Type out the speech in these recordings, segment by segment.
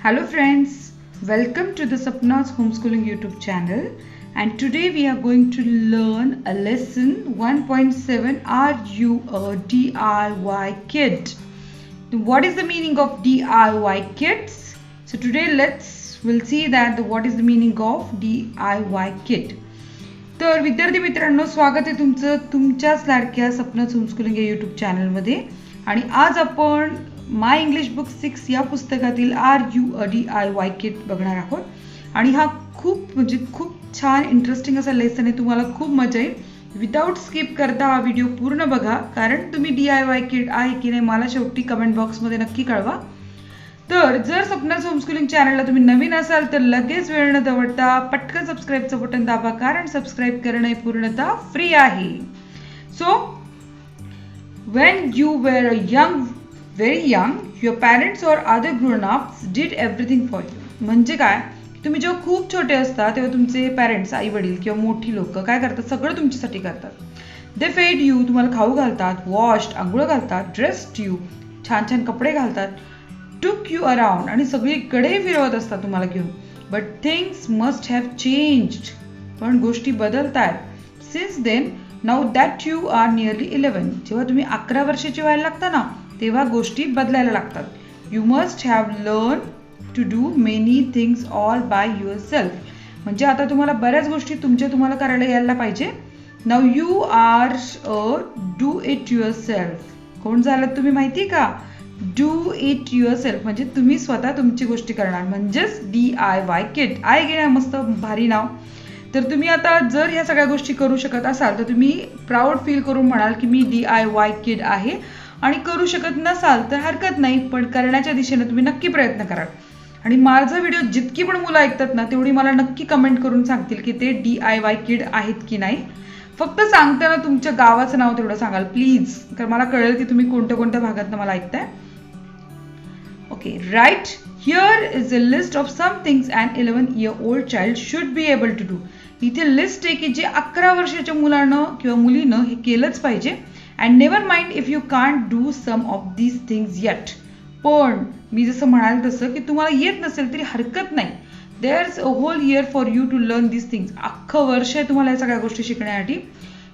Hello friends, welcome to the Sapna's Homeschooling YouTube channel, and today we are going to learn a lesson 1.7. Are you a DIY kid? What is the meaning of DIY kids? So today we'll see that what is the meaning of DIY kid. तर विद्यार्थी मित्रांनो, स्वागत आहे तुमचं तुमच्याच लाडक्या सपनाच homeschooling या YouTube चॅनलमध्ये. आणि आज आपण माय इंग्लिश बुक 6 या पुस्तकातील आर यू अ DIY किड बघणार आहोत. आणि हा खूप छान इंटरेस्टिंग असा लेसन आहे. तुम्हाला खूप मजा येईल. विदाउट स्किप करता हा व्हिडिओ पूर्ण बघा, कारण तुम्ही DIY किड आहे की नाही मला शेवटी कमेंट बॉक्समध्ये नक्की कळवा. तर जर सपनाच होमस्कूलिंग चॅनलला तुम्ही नवीन असाल तर लगेच वेळ न दवडता पटकन सबस्क्राईबचं बटन दाबा, कारण सबस्क्राईब करणं पूर्णतः फ्री आहे. So when you were very young, your parents or other grown-ups did everything for you. म्हणजे काय, तुम्ही जेव्हा खूप छोटे असता तेव्हा तुमचे पॅरेंट्स, आई वडील किंवा मोठी लोक काय करतात, सगळं तुमच्यासाठी करतात. दे फेड यू, तुम्हाला खाऊ घालतात, वॉश्ड, आंघोळ घालतात, ड्रेस्ड यू, छान छान कपडे घालतात, टुक यू अराउंड, आणि सगळीकडे फिरवत असतात तुम्हाला घेऊन. But things must have changed, पण गोष्टी बदलत आहेत. Since then, now that you are nearly 11, जेव्हा तुम्ही 11 वर्षाची व्हायला लागता ना तेव्हा गोष्टी बदलायला लागतात. You must have learn to do many things all by yourself, म्हणजे आता तुम्हाला बऱ्याच गोष्टी तुम्हाला करायला यायला पाहिजे. Now you are do it yourself. कोण झालं तुम्ही माहिती का? डू इट युअर सेल्फ म्हणजे तुम्ही स्वतः तुमची गोष्टी करणार, म्हणजेच DIY किड आहे की नाही. मस्त भारी नाव. तर तुम्ही आता जर ह्या सगळ्या गोष्टी करू शकत असाल तर तुम्ही प्राऊड फील करून म्हणाल की मी DIY किड आहे. आणि करू शकत नसाल तर हरकत नाही, पण करण्याच्या दिशेने तुम्ही नक्की प्रयत्न कराल. आणि माझा व्हिडिओ जितकी पण मुलं ऐकतात ना तेवढी मला नक्की कमेंट करून सांगतील की ते DIY किड आहेत की नाही. फक्त सांगताना तुमच्या गावाचं नाव तेवढं सांगाल प्लीज, कारण मला कळेल की तुम्ही कोणत्या भागातनं मला ऐकताय. Okay, right. Here is a list of some things and 11-year-old child should be able to do. इथे लिस्ट आहे की जे 11 वर्षाच्या मुलानं किंवा मुलीनं हे केलंच पाहिजे. And never mind if you can't do some of these things yet. पण मी जसं म्हणाल तसं की तुम्हाला येत नसेल तरी हरकत नाही. There's a whole year for you to learn these things. अख्खं वर्ष आहे तुम्हाला या सगळ्या गोष्टी शिकण्यासाठी.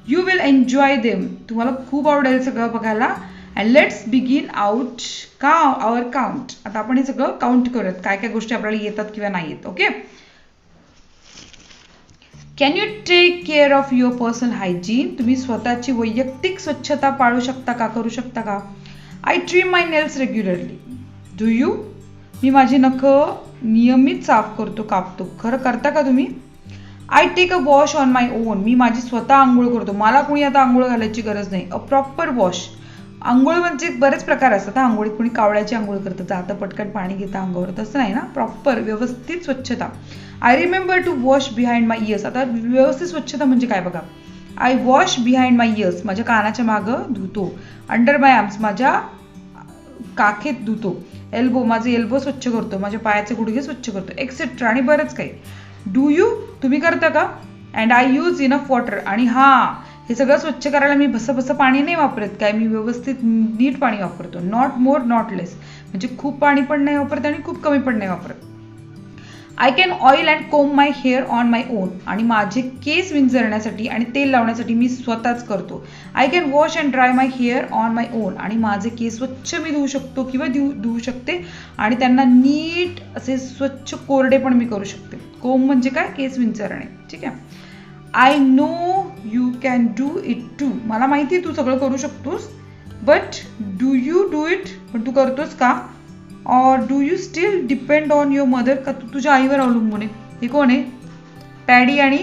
You will enjoy them. तुम्हाला खूप आवडेल सगळं बघायला. And let's begin our count. आता आपण हे सगळं काउंट करूयात, काय काय गोष्टी आपल्याला येतात किंवा नाही येत. Okay. Can you take care of your personal hygiene. तुम्ही स्वतःची वैयक्तिक स्वच्छता पाळू शकता का, करू शकता का? I trim my nails regularly. Do you. मी माझी नखं नियमित साफ करतो, कापतो. खरं करता का तुम्ही? I take a wash on my own. मी माझी स्वतः आंघोळ करतो, मला कोणी आता आंघोळ घालायची गरज नाही. A proper wash. आंघोळ म्हणजे बरेच प्रकार असतात. आंघोळीत कोणी कावळ्याची आंघोळ करतं, जातं पटकन पाणी घेतं अंगावर, तसं नाही ना. प्रॉपर व्यवस्थित स्वच्छता. I remember to wash behind my ears. आता व्यवस्थित स्वच्छता म्हणजे काय बघा. I wash behind my ears, माझ्या कानाच्या मागं धुतो. अंडर माय आर्म्स, माझ्या काखेत धुतो. एल्बो, माझे एल्बो स्वच्छ करतो, माझ्या पायाचे गुडघे स्वच्छ करतो, एक्सेट्रा, आणि बरंच काही. Do you. तुम्ही करता का? And I use enough water. आणि हे सगळं स्वच्छ करायला मी भसं पाणी नाही वापरत, काय मी व्यवस्थित नीट पाणी वापरतो. नॉट मोर नॉट लेस, म्हणजे खूप पाणी पण नाही वापरत आणि खूप कमी पण नाही वापरत. I can oil and comb my hair on my own. आणि माझे केस विंचरण्यासाठी आणि तेल लावण्यासाठी मी स्वतःच करतो. I can wash and dry my hair on my own. आणि माझे केस स्वच्छ मी धुवू शकतो किंवा धुवू शकते आणि त्यांना नीट असे स्वच्छ कोरडे पण मी करू शकते. कोम म्हणजे काय, केस विंचरणे. ठीक आहे. I know you can do it too. मला माहिती आहे तू सगळं करू शकतोस. But do you do it. पण तू करतोस का? Or do you still depend on your mother. का तू तुझ्या आईवर अवलंबून आहे? हे कोण आहे? पॅडी आणि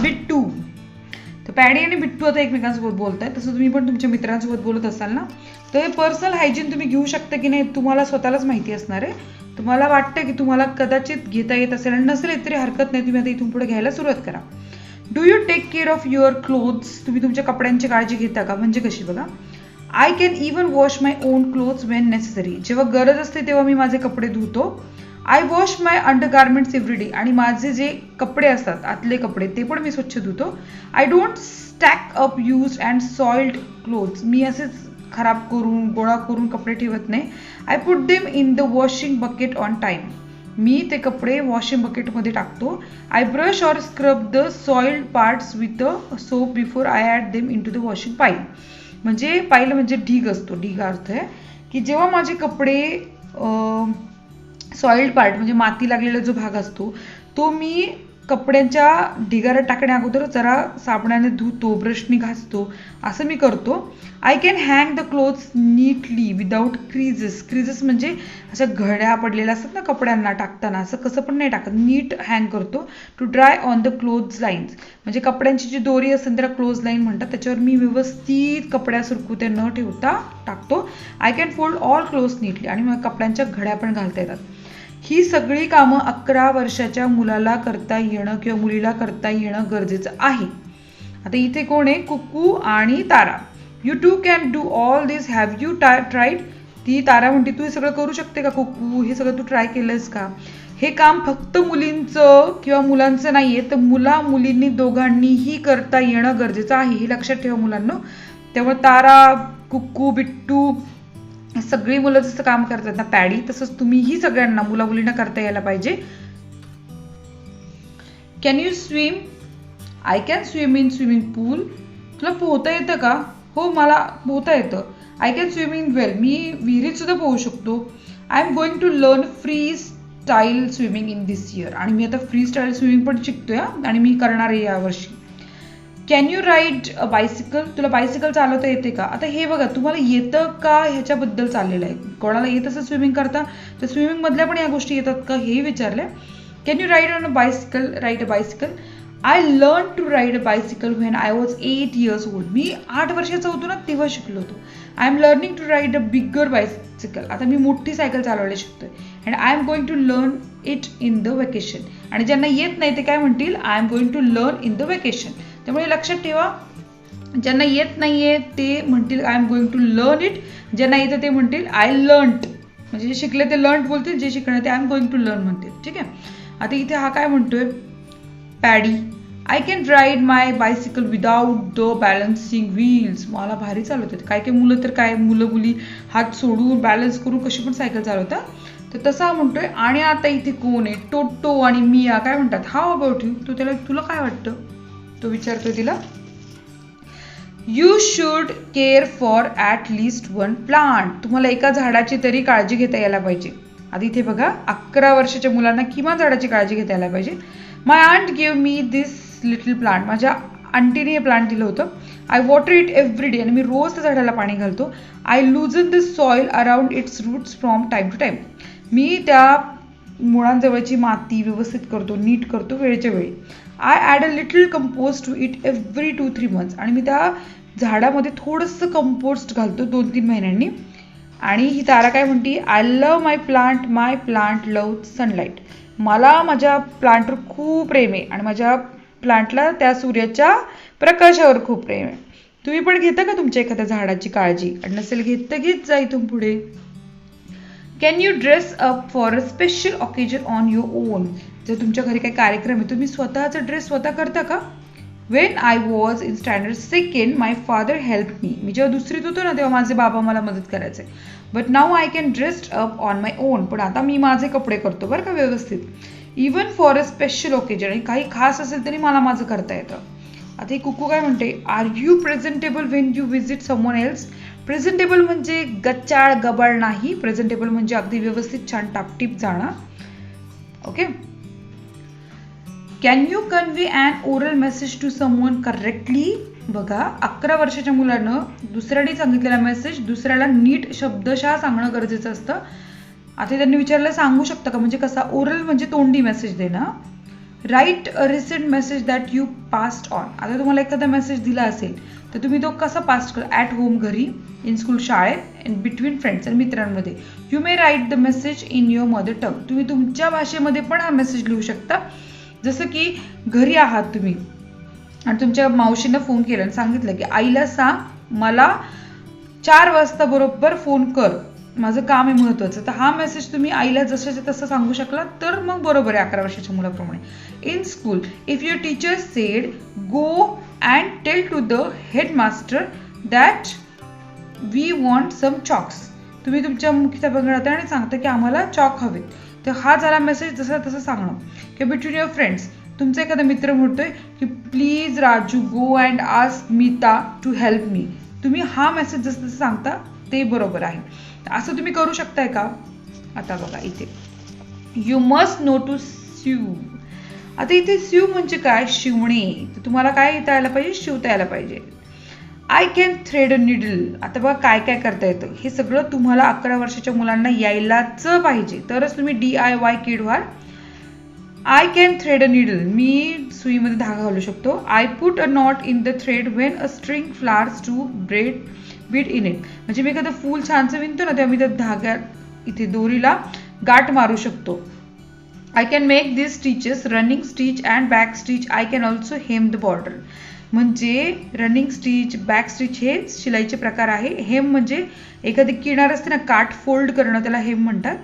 बिट्टू. तर पॅडी आणि बिट्टू आता एकमेकांसोबत बोलताय. तसं तुम्ही पण तुमच्या मित्रांसोबत बोलत असाल ना. तर हे पर्सनल हायजीन तुम्ही घेऊ शकता की नाही तुम्हाला स्वतःलाच माहिती असणार आहे. तुम्हाला वाटतं की तुम्हाला कदाचित घेता येत असेल आणि नसेल तरी हरकत नाही, तुम्ही आता इथून पुढे घ्यायला सुरुवात करा. Do you take care of your clothes. तुम्ही तुमच्या कपड्यांची काळजी घेता का? म्हणजे कशी बघा. I can even wash my own clothes when necessary. जेव्हा गरज असते तेव्हा मी माझे कपडे धुतो. I wash my undergarments every day. आणि माझे जे कपडे असतात आतले कपडे ते पण मी स्वच्छ धुतो. I don't stack up used and soiled clothes. मी असेच खराब करून गोळा करून कपडे ठेवत नाही. I put them in the washing bucket on time. मी ते कपडे वॉशिंग बकेटमध्ये टाकतो. I brush or scrub the soiled parts with a soap before I add them in to the washing pile. म्हणजे पाईल म्हणजे ढीग असतो. ढीग अर्थ आहे की जेव्हा माझे कपडे सॉइल्ड पार्ट म्हणजे माती लागलेला जो भाग असतो तो मी कपड्यांच्या ढिगाऱ्यात टाकण्या अगोदर जरा साबणाने धुतो, ब्रशनी घासतो, असं मी करतो. I can hang the clothes neatly without creases. Creases म्हणजे अशा घड्या पडलेल्या असतात ना कपड्यांना टाकताना, असं कसं पण नाही टाकत, नीट हँग करतो. To dry on the cloth lines म्हणजे कपड्यांची जी दोरी असेल त्याला क्लोज लाईन म्हणतात, त्याच्यावर मी व्यवस्थित कपड्या सुरकुत्या न ठेवता टाकतो. I can fold all clothes neatly आणि मग कपड्यांच्या घड्या पण घालता येतात. ही सगळी कामं 11 वर्षाच्या मुलाला करता येणं किंवा मुलीला करता येणं गरजेचं आहे. आता इथे कोण आहे? कुकू आणि Tara. You too can do all this. Have you tried? ती तारा म्हणते तू हे सगळं करू शकते का कुकू? हे सगळं तू ट्राय केलंस का? हे काम फक्त मुलींचं किंवा मुलांचं नाहीये, तर मुला मुलींनी दोघांनीही करता येणं गरजेचं आहे. हे लक्षात ठेवा मुलांना. त्यामुळे तारा, कुक्कू, बिट्टू सगळी मुलं जसं काम करतात ना पॅडी, तसंच तुम्हीही सगळ्यांना मुला मुलींना करता यायला पाहिजे. Can you swim? I can swim in swimming pool. तुला पोहता येतं का? हो मला पोहता येतं. I can swim in well. मी विहिरीत सुद्धा पोहू शकतो. I am going to learn free style swimming in this year. आणि मी आता फ्री स्टाईल स्विमिंग पण शिकतोय आणि मी करणार आहे यावर्षी. Can you ride a bicycle? तुला बायसिकल चालवता येते का? आता हे बघा तुम्हाला येतं का ह्याच्याबद्दल चाललेलं आहे. कोणाला येत असं स्विमिंग करता तर स्विमिंग मधल्या पण या गोष्टी येतात का हे विचारलंय. Can you ride on a bicycle? Ride a bicycle. I learn to ride a bicycle when I was 8 years old. मी 8 वर्षाचा होतो ना तेव्हा शिकलो होतो. I am learning to ride a bigger bicycle. आता मी मोठी सायकल चालवायला शिकतोय. And I am going to learn it in the vacation. आणि ज्यांना येत नाही ते काय म्हणतील? I am going to learn in the vacation. त्यामुळे लक्षात ठेवा, ज्यांना येत नाहीये ते म्हणतील I am going to learn it. ज्यांना येतं ते म्हणतील आय लर्नड. म्हणजे जे शिकले ते लर्न बोलतील, जे शिकणार ते I am going to learn म्हणतील. ठीक आहे. आता इथे हा काय म्हणतोय? Paddy. I can ride my bicycle without the balancing wheels. मला भारी चालवतात. काय काय मुलं तर काय मुलं मुली हात सोडून बॅलन्स करून कशी पण सायकल चालवतात. तर तसा म्हणतोय. आणि आता इथे कोण आहे? टोटो आणि मिया काय म्हणतात? How about you? तो त्याला तुला काय वाटतं? तो विचारतोय तिला. You should care for at least one plant. तुम्हाला एका झाडाची तरी काळजी घेता यायला पाहिजे. आधी इथे बघा 11 वर्षाच्या मुलांना किमान झाडाची काळजी घेता यायला पाहिजे. My aunt give me this little plant. माझ्या आंटीने हे प्लांट दिलं होतं. I water it every day. आणि मी रोज त्या झाडाला पाणी घालतो. I loosen the soil around its roots from time to time. मी त्या मुळांजवळची माती व्यवस्थित करतो, नीट करतो वेळेच्या वेळी. I add a little compost to it every 2-3 months. आणि मी त्या झाडामध्ये थोडंसं कंपोस्ट घालतो 2-3 महिन्यांनी. आणि ही तारा काय म्हणते? I love my plant love sunlight. मला माझ्या प्लांटवर खूप प्रेम आहे आणि माझ्या प्लांटला त्या सूर्याच्या प्रकाशावर खूप प्रेम आहे. तुम्ही पण घेता का तुमच्या एखाद्या झाडाची काळजी? आणि नसेल घेत तर घेत जा इथून पुढे. Can you dress up for a special occasion on your on. जर तुमच्या घरी काही कार्यक्रम आहे तुम्ही स्वतःचा ड्रेस स्वतः करता का? When I was in standard 2nd my father help me. मी जेव्हा 2रीत होतो ना तेव्हा माझे बाबा मला मदत करायचे. But now I can dressed up on my on. पण आता मी माझे कपडे करतो बरं का व्यवस्थित. Even for a special occasion. आणि काही खास असेल तरी मला माझं करता येतं. आता ही कुकू काय म्हणते? Are you presentable when you visit someone else. Presentable म्हणजे गच्चाळ गबाळ नाही. प्रेझेंटेबल म्हणजे अगदी व्यवस्थित छान टापटीप जाणं. Okay. Can you convey an oral message to someone correctly. बघा 11 वर्षाच्या मुलानं दुसऱ्याने सांगितलेला मेसेज दुसऱ्याला नीट शब्दशः सांगणं गरजेचं असतं. आता त्यांनी विचारलं सांगू शकता का? म्हणजे कसा? ओरल म्हणजे तोंडी मेसेज देणं. Right a recent message that you passed on. आता तुम्हाला एखादा मेसेज दिला असेल तर तुम्ही तो कसा पास्ट करा? ॲट होम घरी, इन स्कूल शाळेत, इन बिटवीन फ्रेंड्स आणि मित्रांमध्ये. You may write the message in your mother tongue. तुम्ही तुमच्या भाषेमध्ये पण हा मेसेज लिहू शकता. जसं की घरी आहात तुम्ही आणि तुमच्या मावशीनं फोन केला आणि सांगितलं की आईला सांग मला 4 वाजता बरोबर फोन कर, माझं काम आहे महत्त्वाचं. तर हा मेसेज तुम्ही आईला जसं तसं सांगू शकला तर मग बरोबर आहे 11 वर्षाच्या मुलाप्रमाणे. In school if your teacher said go and tell to the headmaster that we want some chalks. तुम्ही तुमच्या मुख्याध्यापकाकडे जाता आणि सांगता की आम्हाला चॉक हवेत. तर हा झाला मेसेज जसा तसं सांगणं. किंवा बिटवीन युअर फ्रेंड्स, तुमचा एखादा मित्र म्हणतोय की please Raju go and ask Meeta to help me. तुम्ही हा मेसेज जसं तसं सांगता ते बरोबर आहे. असं तुम्ही करू शकताय का? आता बघा इथे you must know to sew. आता इथे स्यू म्हणजे काय? शिवणे. तर तुम्हाला काय येता यायला पाहिजे? शिवता यायला पाहिजे. I can thread a needle. आता बघा काय काय करता येतं. हे सगळं तुम्हाला 11 वर्षाच्या मुलांना यायलाच पाहिजे, तरच तुम्ही DIY किड व्हाल. I can thread a needle. मी सुईमध्ये धागा घालू शकतो. I put a knot in the thread when a string flowers to beat in it. म्हणजे मी एखादं फूल छानसं विणतो ना, तेव्हा मी त्या धाग्यात इथे दोरीला गाठ मारू शकतो. I can make these stitches running stitch and back stitch. I can also hem the border. म्हणजे रनिंग स्टिच, बॅक स्टिच हे शिलाईचे प्रकार आहे. हेम म्हणजे एखादी किनार असते ना, काठ फोल्ड करणं, त्याला हेम म्हणतात.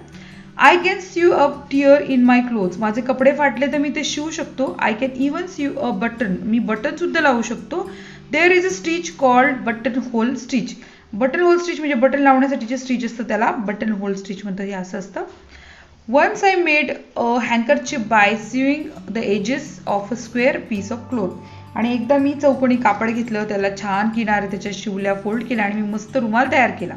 I can sew up tear in my clothes. माझे कपडे फाटले तर मी ते शिवू शकतो. I can even sew a button. मी बटन सुद्धा लावू शकतो. There is a stitch called button hole stitch. Button hole stitch म्हणजे बटन लावण्यासाठी जे स्टिच असतं त्याला बटन होल स्टिच म्हणतात. हे असं असतं. Once I made a handkerchief by sewing the edges of a square piece of cloth. आणि एकदा मी चौकोनी कापड घेतलं, त्याला छान किनारे त्याच्या शिवल्या, फोल्ड केल्या आणि मी मस्त रुमाल तयार केला.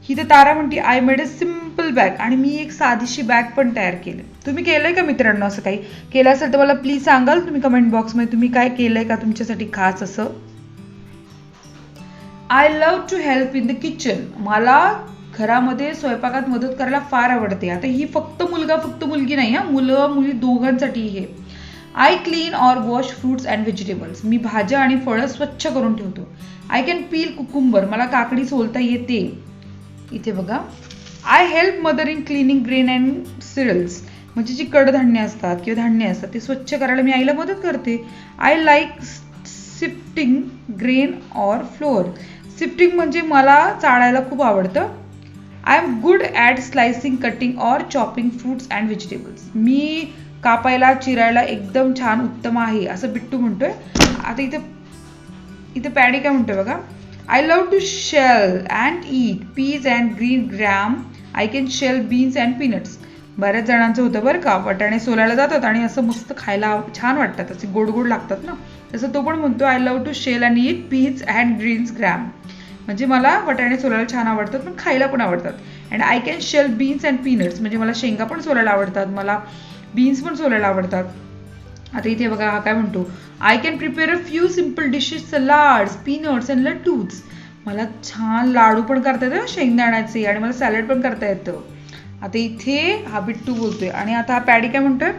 ही तर तारा म्हणते I made a simple bag. आणि मी एक साधीशी बॅग पण तयार केली. तुम्ही केलंय का मित्रांनो? असं काही केलं असेल तर मला प्लीज सांगाल तुम्ही कमेंट बॉक्समध्ये, तुम्ही काय केलंय का तुमच्यासाठी खास असं. I love to help in the kitchen. मला घरामध्ये स्वयंपाकात मदत करायला फार आवडते. आता ही फक्त मुलगा फक्त मुलगी नाही हा, मुलं मुली दोघांसाठी हे. I clean or wash fruits and vegetables. मी भाज्या आणि फळं स्वच्छ करून ठेवतो. I can peel cucumber. मला काकडी सोलता येते. इथे बघा I help mother in cleaning grain and cereals. म्हणजे जी कडधान्य असतात किंवा धान्य असतात ते स्वच्छ करायला मी आईला मदत करते. I like sifting grain or flour. Sifting म्हणजे मला चाळायला खूप आवडतं. I am good at slicing, cutting or chopping fruits and vegetables. मी कापायला चिरायला एकदम छान उत्तम आहे असं बिट्टू म्हणतोय. आता इथे पॅडी काय म्हणतोय बघा. I love to shell and eat peas and green gram. I can shell beans and peanuts. बऱ्याच जणांचं होतं बरं का, वाटाणे सोलायला जातात आणि असं मस्त खायला छान वाटतात, असे गोड गोड लागतात ना, तसं तो पण म्हणतो I love to shell and eat peas and greens gram. म्हणजे मला वाटाणे सोलायला छान आवडतात पण खायला पण आवडतात. And I can shell beans and peanuts. म्हणजे मला शेंगा पण सोलायला आवडतात, मला बीन्स पण सोलायला आवडतात. आता इथे बघा हा काय म्हणतो. I can prepare a few simple dishes, salads, peanuts and laddoos. मला छान लाडू पण करता येतं शेंगदाण्याचे आणि मला सॅलड पण करता येतं. आता इथे हा बिट्टू बोलतोय आणि आता हा पॅडी काय म्हणतोय.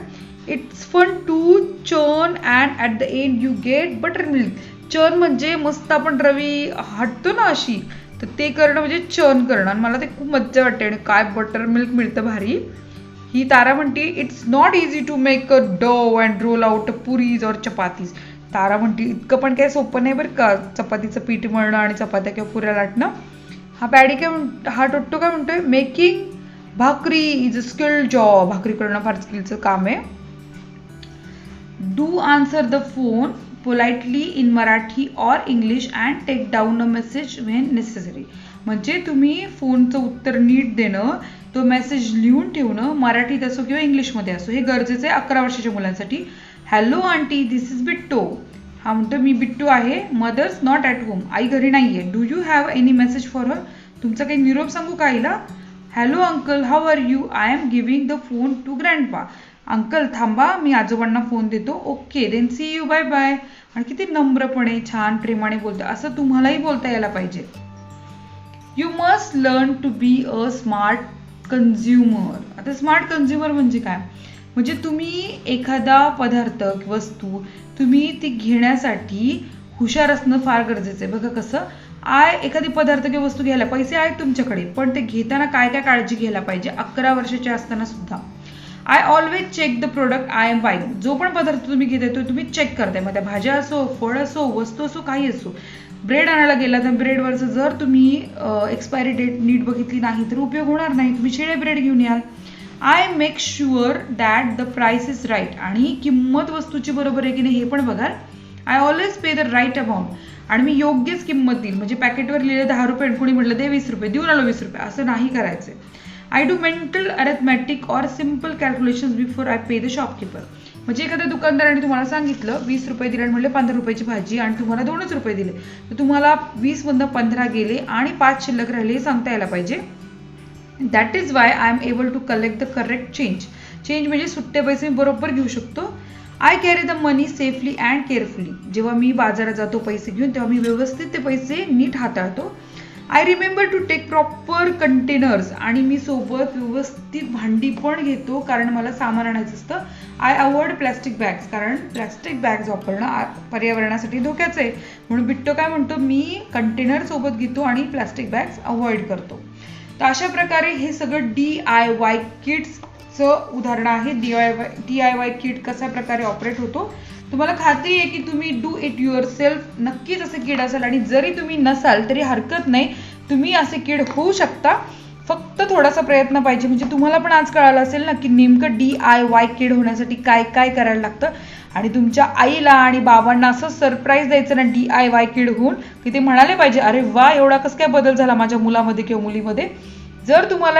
It's fun to churn and at the end you get butter milk. Churn म्हणजे मस्त आपण रवी हटतो ना अशी, तर ते करणं म्हणजे चर्न करणं. आणि मला ते खूप मज्जा वाटते आणि काय बटर मिल्क मिळतं भारी. ही तारा म्हणते it's not easy to make a dough and roll out a puris or chapatis. तारा म्हणते इतकं पण काही सोपं नाही बरं का चपातीचं पीठ मळणं आणि चपात्या किंवा पुऱ्या लाटणं. हा पॅडी काय हा टोट्टो काय म्हणतोय. मेकिंग भाकरी इज अ स्किल्ड जॉब. भाकरी करणं फार स्किलचं काम आहे. Do answer the phone politely in Marathi or English and take down a message when necessary. म्हणजे तुम्ही फोनचं उत्तर नीट देणं, तो मेसेज लिहून ठेवणं, मराठीत असो किंवा इंग्लिशमध्ये असो, हे गरजेचं आहे 11 वर्षाच्या मुलांसाठी. Hello aunty this is Bitto. हा म्हणतो मी बिट्टू आहे. Mother's not at home. आई घरी नाही आहे. Do you have any message for her. तुमचा काही निरोप सांगू का आईला. Hello uncle how are you. I am giving the phone to grandpa. Uncle थांबा मी आजोबांना फोन देतो. Okay then see you bye bye. आणि किती नम्रपणे छान प्रेमाने बोलतो. असं तुम्हालाही बोलता यायला पाहिजे. You must learn to be a smart consumer. आता स्मार्ट कन्झ्युमर म्हणजे काय. म्हणजे तुम्ही एखादा पदार्थ वस्तू तुम्ही ती घेण्यासाठी हुशार असणं फार गरजेचं आहे. बघा कसं एखादी पदार्थ किंवा वस्तू घ्यायला पैसे आहेत तुमच्याकडे, पण ते घेताना काय काय काळजी घ्यायला पाहिजे 11 वर्षाचे असताना सुद्धा. I always check the product I am buying. जो पण पदार्थ तुम्ही घेताय तो तुम्ही चेक करताय. मग त्या भाज्या असो, फळ असो, वस्तू असो, काही असो. ब्रेड आणायला गेला तर ब्रेडवरचं जर तुम्ही एक्सपायरी डेट नीट बघितली नाही तर उपयोग होणार नाही. तुम्ही शिळे ब्रेड घेऊन याल. I make sure that the price is right. आणि किंमत वस्तूची बरोबर आहे की नाही हे पण बघाल. I always pay the right amount आणि मी योग्यच किंमत देईल. म्हणजे पॅकेटवर लिहिले 10 रुपये आणि कोणी म्हटलं दे 20 रुपये, देऊन आलो 20 रुपये, असं नाही करायचं. I do mental अरेथमॅटिक or simple calculations before I pay the shopkeeper. म्हणजे एखाद्या दुकानदाराने तुम्हाला सांगितलं 20 रुपये दिले आणि म्हणले 15 रुपयाची भाजी आणि तुम्हाला 2च रुपये दिले, तर तुम्हाला 20 मधनं 15 गेले आणि 5 शिल्लक राहिले हे सांगता यायला पाहिजे. That is why I am able to collect the correct change. Change म्हणजे सुट्टे पैसे मी बरोबर घेऊ शकतो. I carry the money safely and carefully. जेव्हा मी बाजारात जातो पैसे घेऊन तेव्हा मी व्यवस्थित ते पैसे नीट हाताळतो. I remember to take proper containers. आणि मी सोबत व्यवस्थित भांडी पण घेतो कारण मला सामान आणायचं असतं. I avoid plastic bags. कारण प्लॅस्टिक बॅग्स वापरणं पर्यावरणासाठी धोक्याचं आहे. म्हणून बिट्टो काय म्हणतो, मी कंटेनर सोबत घेतो आणि प्लॅस्टिक बॅग्स अवॉइड करतो. तर अशा प्रकारे हे सगळं DIY किट्सचं उदाहरण आहे. DIY किट कशा प्रकारे ऑपरेट होतो. तुम्हाला खात्री आहे की तुम्ही डू इट युअर सेल्फ नक्कीच असे किड असाल आणि जरी तुम्ही नसाल तरी हरकत नाही, तुम्ही असे किड होऊ शकता. फक्त थोडासा प्रयत्न पाहिजे. म्हणजे तुम्हाला पण आज कळालं असेल ना की नेमकं DIY किड होण्यासाठी काय काय करायला लागतं. आणि तुमच्या आईला आणि बाबांना असं सरप्राईज द्यायचं ना DIY किड होऊन की ते म्हणाले पाहिजे अरे वा, एवढा कसं काय बदल झाला माझ्या मुलामध्ये किंवा मुलीमध्ये. जर तुम्हाला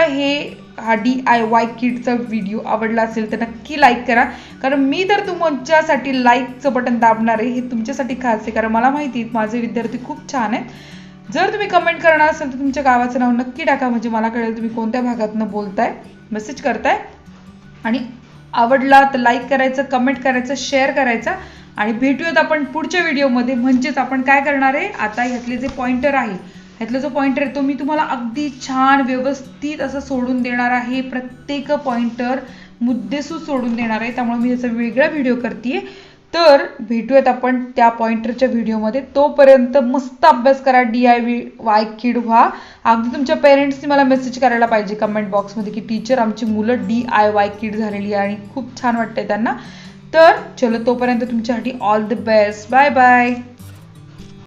हा DIY किटचा व्हिडिओ आवडला असेल तर नक्की लाईक करा. कारण मी तर तुमच्यासाठी लाईकचं बटन दाबणार आहे. हे तुमच्यासाठी खास आहे कारण मला माहिती आहे माझे विद्यार्थी खूप छान आहेत. जर तुम्ही कमेंट करणार असाल तर तुमच्या गावाचं नाव नक्की टाका. म्हणजे मला कळेल तुम्ही कोणत्या भागातनं बोलताय, मेसेज करताय. आणि आवडला तर लाईक करायचं, कमेंट करायचं, शेअर करायचं. आणि भेटूयात आपण पुढच्या व्हिडिओमध्ये. म्हणजेच आपण काय करणार आहे, आता ह्यातले जे पॉइंटर आहे, ह्यातला जो पॉइंटर आहे तो मी तुम्हाला अगदी छान व्यवस्थित असं सोडून देणार आहे. प्रत्येक पॉइंटर मुद्देसूद सोडून देणार आहे. त्यामुळे मी याचा वेगळा व्हिडिओ करते. तर भेटूयात आपण त्या पॉइंटरच्या व्हिडिओमध्ये. तोपर्यंत मस्त अभ्यास करा, DIY किड व्हा. अगदी तुमच्या पेरेंट्सनी मला मेसेज करायला पाहिजे कमेंट बॉक्समध्ये की टीचर आमची मुलं DIY किड झालेली आहे आणि खूप छान वाटतंय त्यांना. तर चलो, तोपर्यंत तुमच्यासाठी all the best. Bye bye.